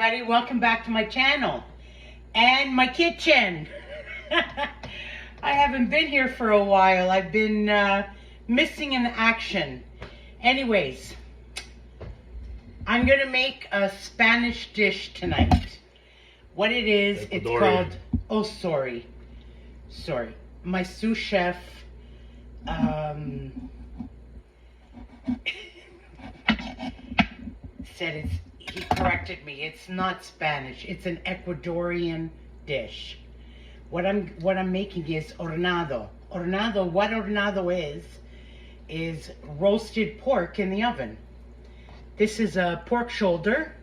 everybody, welcome back to my channel and my kitchen. I haven't been here for a while. I've been missing in action. Anyways, I'm gonna make a Spanish dish tonight. What it is, Ecuadorean. It's called, oh sorry, my sous chef said he corrected me. It's not Spanish. It's an Ecuadorean dish. What I'm making is hornado. Hornado. What hornado is roasted pork in the oven. This is a pork shoulder.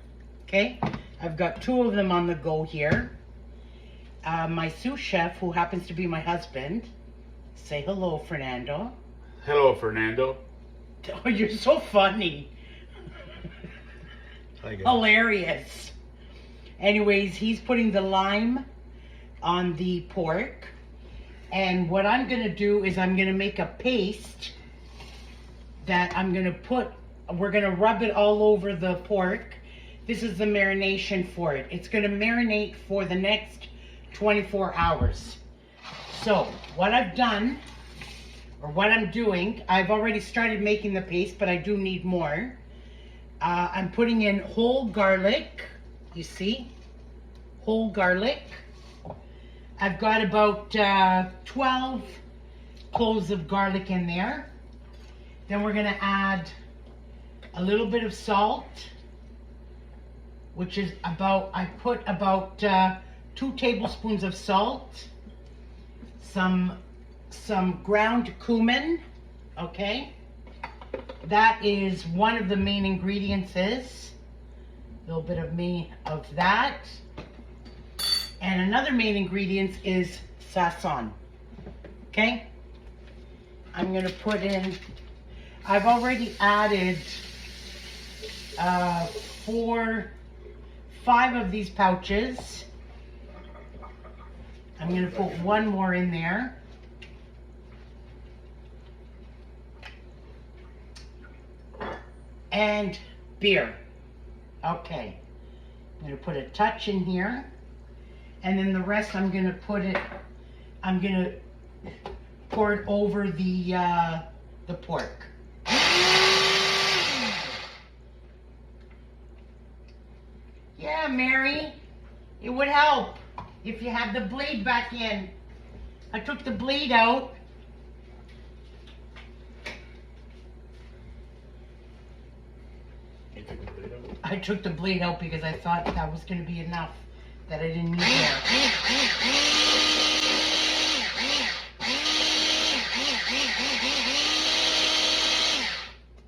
Okay, I've got 2 of them on the go here. My sous chef, who happens to be my husband, say hello, Fernando. Hello, Fernando. Oh, you're so funny. Hilarious. Anyways, he's putting the lime on the pork. And what I'm going to do is I'm going to make a paste that I'm going to put, we're going to rub it all over the pork. This is the marination for it. It's going to marinate for the next 24 hours. So what I've done, or what I'm doing, I've already started making the paste, but I do need more. I'm putting in whole garlic, you see, whole garlic. I've got about 12 cloves of garlic in there. Then we're gonna add a little bit of salt, which is about, I put about 2 tablespoons of salt, some ground cumin, okay? That is one of the main ingredients. Is a little bit of that, and another main ingredient is Saxon. Okay, I'm gonna put in. I've already added 5 of these pouches. I'm gonna put 1 more in there. And beer. Okay, I'm going to put a touch in here, and then the rest I'm going to pour it over the pork. Yeah, Mary, it would help if you had the blade back in. I took the blade out. I took the blade out because I thought that was going to be enough, that I didn't need more.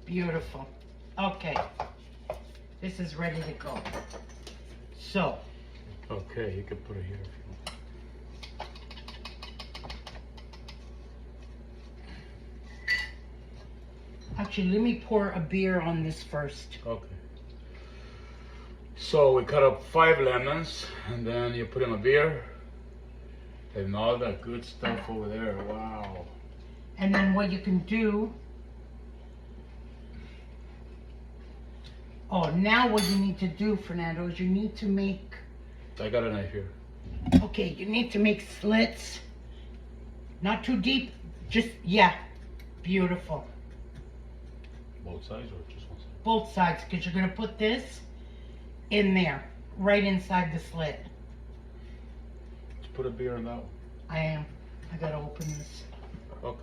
Beautiful. Okay. This is ready to go. So. Okay, you can put it here if you want. Actually, let me pour a beer on this first. Okay. So we cut up 5 lemons, and then you put in a beer, and all that good stuff over there. Wow. And then what you can do. Oh, now what you need to do, Fernando, is you need to make. I got a knife here. Okay, you need to make slits. Not too deep. Just, yeah. Beautiful. Both sides or just one side? Both sides, because you're going to put this in there, right inside the slit. Let's put a beer in that one. I am. I got to open this. Okay.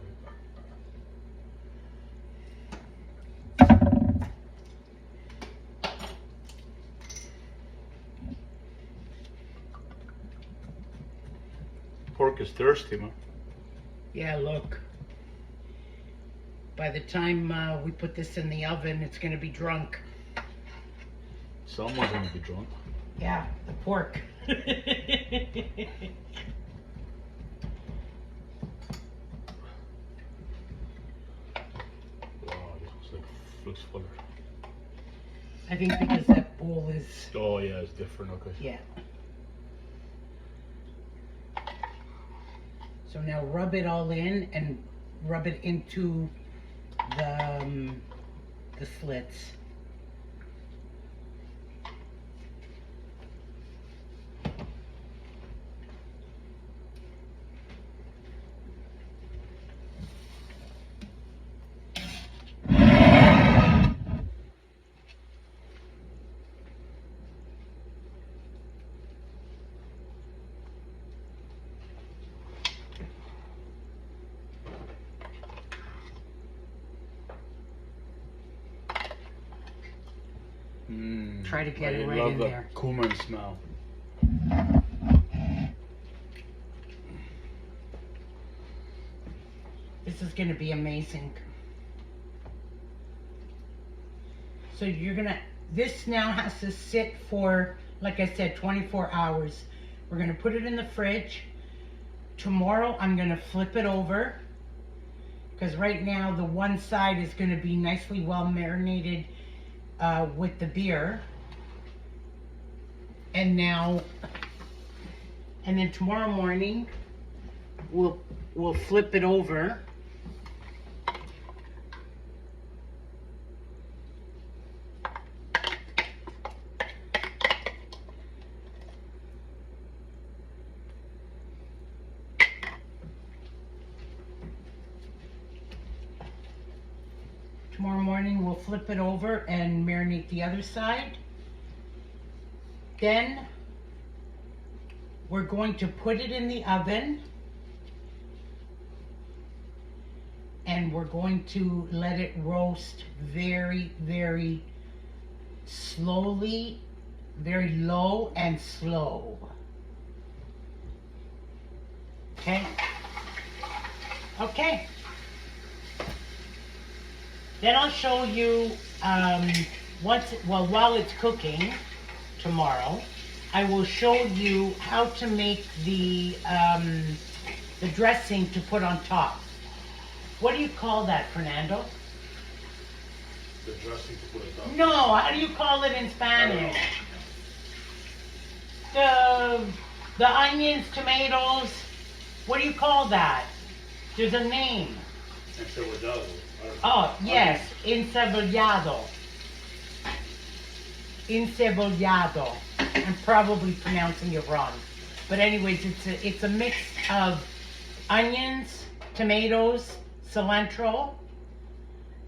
Pork is thirsty, man. Yeah, look. By the time we put this in the oven, it's going to be drunk. Someone's gonna be drunk. Yeah, the pork. Wow, this looks fuller. I think because that bowl is. Oh yeah, it's different. Okay. Yeah. So now rub it all in and rub it into the slits. try to get I it right love in the there. cumin smell. This is going to be amazing. So you're going to, this now has to sit for, like I said, 24 hours. We're going to put it in the fridge. Tomorrow I'm going to flip it over, because right now the one side is going to be nicely well marinated with the beer. And then tomorrow morning we'll flip it over. Tomorrow morning we'll flip it over and marinate the other side. Then we're going to put it in the oven and we're going to let it roast very, very slowly, very low and slow. Okay? Okay. Then I'll show you, while it's cooking tomorrow, I will show you how to make the dressing to put on top. What do you call that, Fernando? The dressing to put on top? No, how do you call it in Spanish? The onions, tomatoes, what do you call that? There's a name. Encebollado. Oh, yes, encebollado. Encebollado. I'm probably pronouncing it wrong. But anyways, it's a mix of onions, tomatoes, cilantro,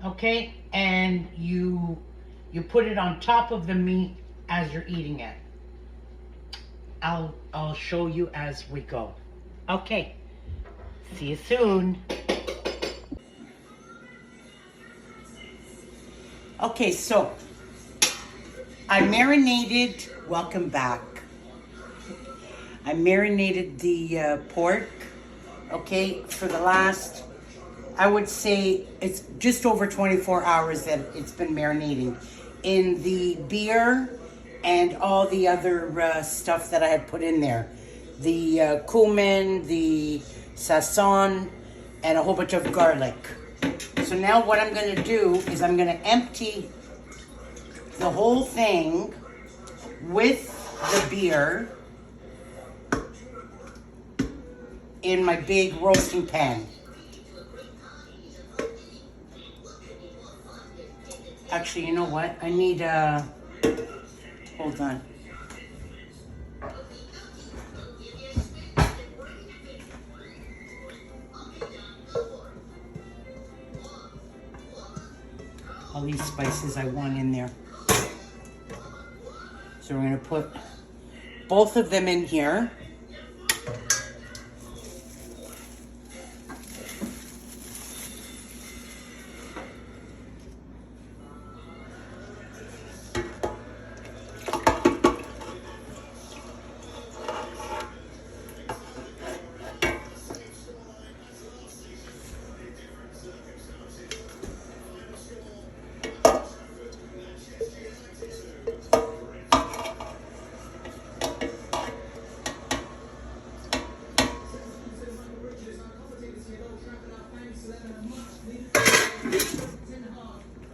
okay? And you put it on top of the meat as you're eating it. I'll show you as we go. Okay. See you soon. Okay, so I marinated, welcome back. I marinated the pork, okay, for the last, I would say it's just over 24 hours that it's been marinating in the beer and all the other stuff that I had put in there. The cumin, the Saxon, and a whole bunch of garlic. So now what I'm going to do is I'm going to empty the whole thing with the beer in my big roasting pan. Actually, you know what? I need hold on. All these spices I want in there. So we're going to put both of them in here.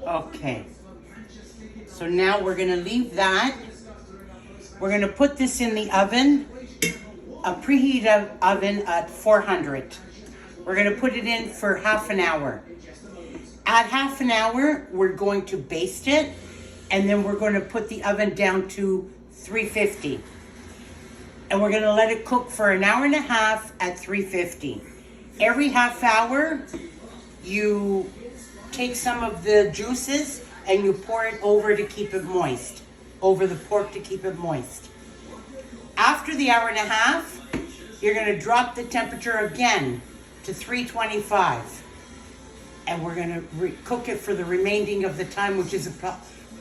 Okay, so now we're going to leave that. We're going to put this in the oven, a preheated oven at 400. We're going to put it in for half an hour. At half an hour, we're going to baste it, and then we're going to put the oven down to 350. And we're going to let it cook for an hour and a half at 350. Every half hour, you take some of the juices and you pour it over to keep it moist, over the pork to keep it moist. After the hour and a half, you're going to drop the temperature again to 325. And we're going to cook it for the remaining of the time, which is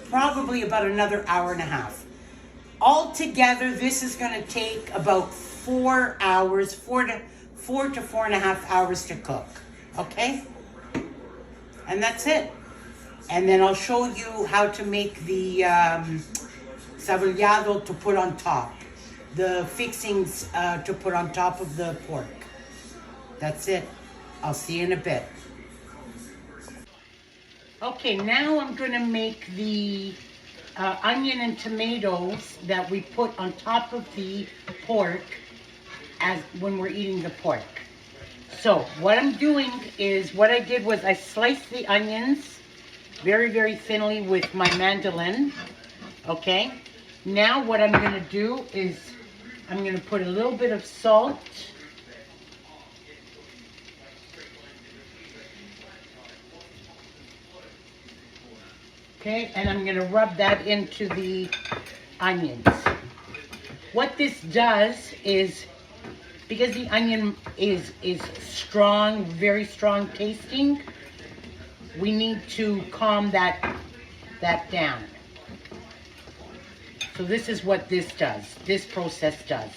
probably about another hour and a half. Altogether, this is going to take about 4 hours, 4 to 4.5 hours to cook. Okay? And that's it. And then I'll show you how to make the cebollado to put on top. The fixings to put on top of the pork. That's it. I'll see you in a bit. Okay, now I'm going to make the onion and tomatoes that we put on top of the pork as when we're eating the pork. So what I'm doing is, what I did was I sliced the onions very, very thinly with my mandolin. Okay, now what I'm going to do is I'm going to put a little bit of salt. Okay, and I'm going to rub that into the onions. What this does is, because the onion is strong, very strong tasting, we need to calm that down. So this is what this does, this process does.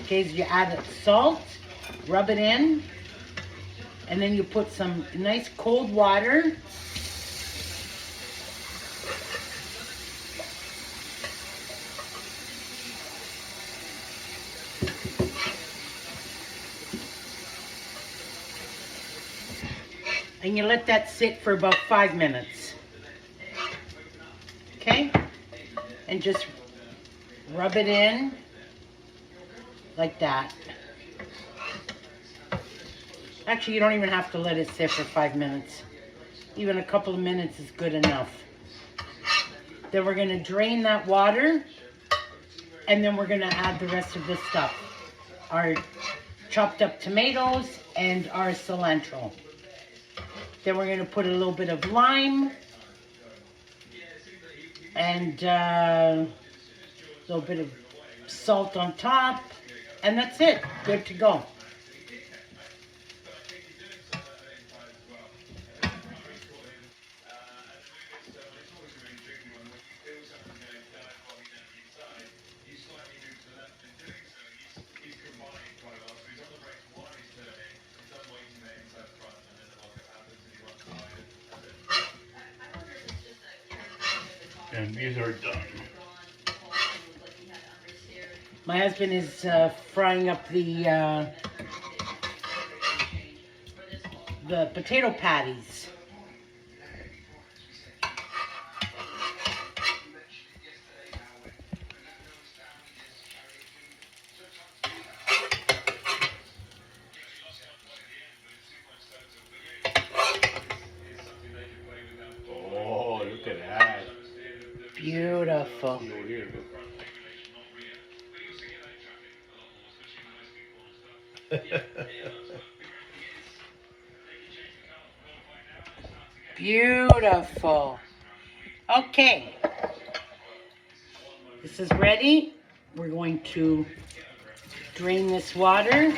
Okay, so you add salt, rub it in, and then you put some nice cold water. And you let that sit for about 5 minutes. Okay? And just rub it in like that. Actually, you don't even have to let it sit for 5 minutes. Even a couple of minutes is good enough. Then we're going to drain that water, and then we're going to add the rest of this stuff. Our chopped up tomatoes and our cilantro. Then we're going to put a little bit of lime and a little bit of salt on top, and that's it. Good to go. And these are done. My husband is frying up the potato patties. Oh, look at that. Beautiful. Beautiful. Okay. This is ready. We're going to drain this water.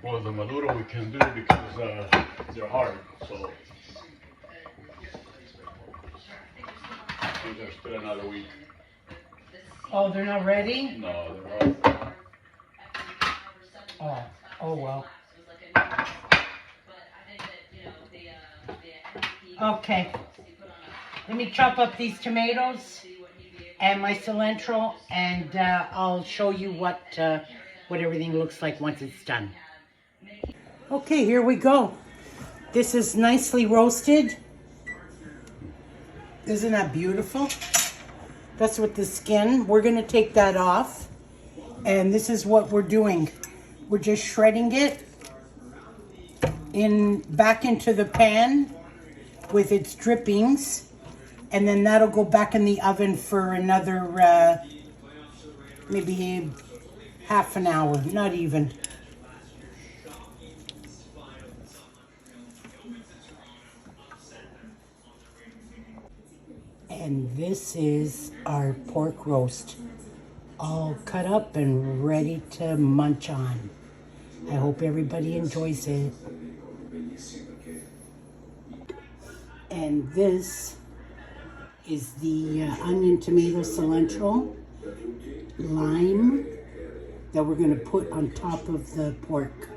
Well, the maduro we can do because they're hard, so these are still another week. Oh, they're not ready? No, they're hard. Oh well. Okay. Let me chop up these tomatoes and my cilantro, and I'll show you what everything looks like once it's done. Okay, here we go. This is nicely roasted. Isn't that beautiful? That's with the skin. We're going to take that off. And this is what we're doing. We're just shredding it back into the pan with its drippings. And then that'll go back in the oven for another maybe half an hour, not even. And this is our pork roast, all cut up and ready to munch on. I hope everybody enjoys it. And this is the onion, tomato, cilantro, lime that we're going to put on top of the pork.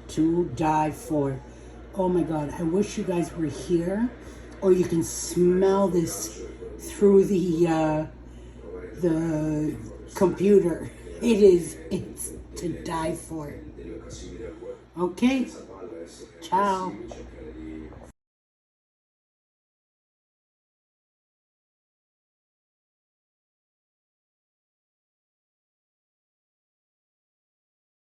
To die for. Oh my God, I wish you guys were here, or you can smell this through the computer. It's to die for. Okay, ciao.